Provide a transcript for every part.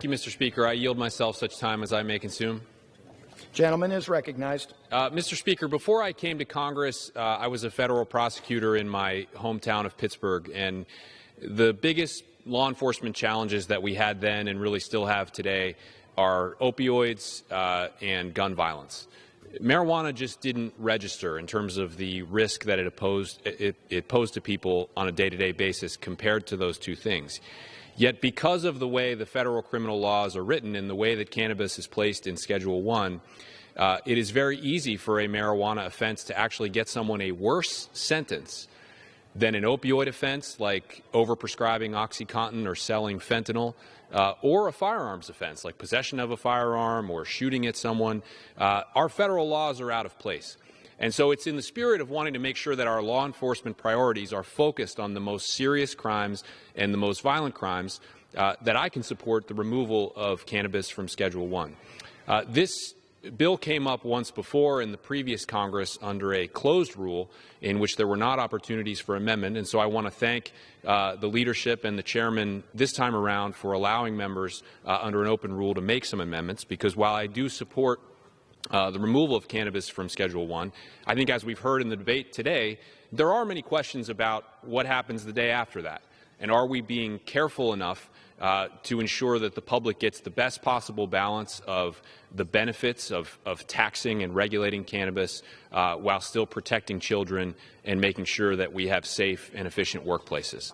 Thank you, Mr. Speaker. I yield myself such time as I may consume. Gentleman is recognized. Mr. Speaker, before I came to Congress, I was a federal prosecutor in my hometown of Pittsburgh, and the biggest law enforcement challenges that we had then and really still have today are opioids and gun violence. Marijuana just didn't register in terms of the risk that it posed to people on a day-to-day basis compared to those two things. Yet because of the way the federal criminal laws are written and the way that cannabis is placed in Schedule 1, it is very easy for a marijuana offense to actually get someone a worse sentence than an opioid offense like overprescribing OxyContin or selling fentanyl, or a firearms offense like possession of a firearm or shooting at someone. Our federal laws are out of place. And so it's in the spirit of wanting to make sure that our law enforcement priorities are focused on the most serious crimes and the most violent crimes that I can support the removal of cannabis from Schedule 1. This bill came up once before in the previous Congress under a closed rule in which there were not opportunities for amendment, and so I want to thank the leadership and the chairman this time around for allowing members under an open rule to make some amendments, because while I do support the removal of cannabis from Schedule 1, I think as we've heard in the debate today, there are many questions about what happens the day after that. And are we being careful enough to ensure that the public gets the best possible balance of the benefits of taxing and regulating cannabis while still protecting children and making sure that we have safe and efficient workplaces?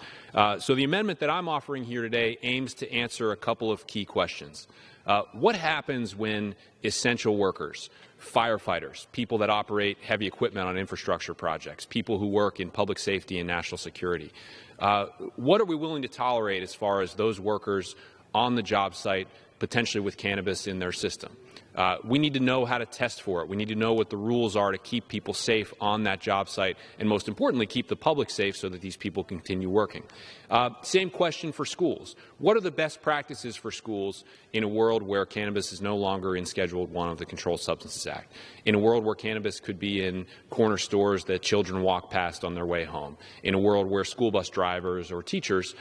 So the amendment that I'm offering here today aims to answer a couple of key questions. What happens when essential workers, firefighters, people that operate heavy equipment on infrastructure projects, people who work in public safety and national security, what are we willing to tolerate as far as those workers on the job site potentially with cannabis in their system? We need to know how to test for it. We need to know what the rules are to keep people safe on that job site, and most importantly, keep the public safe so that these people continue working. Same question for schools. What are the best practices for schools in a world where cannabis is no longer in Schedule 1 of the Controlled Substances Act, in a world where cannabis could be in corner stores that children walk past on their way home, in a world where school bus drivers or teachers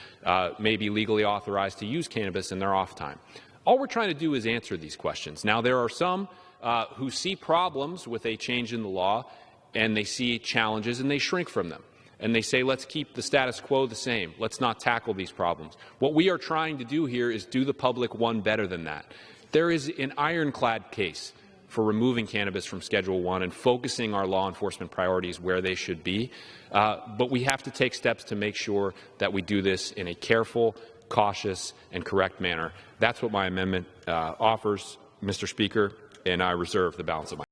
may be legally authorized to use cannabis in their off time? All we're trying to do is answer these questions. Now, there are some who see problems with a change in the law, and they see challenges, and they shrink from them. And they say, let's keep the status quo the same. Let's not tackle these problems. What we are trying to do here is do the public one better than that. There is an ironclad case for removing cannabis from Schedule 1 and focusing our law enforcement priorities where they should be. But we have to take steps to make sure that we do this in a careful, cautious, and correct manner. That's what my amendment offers, Mr. Speaker, and I reserve the balance of my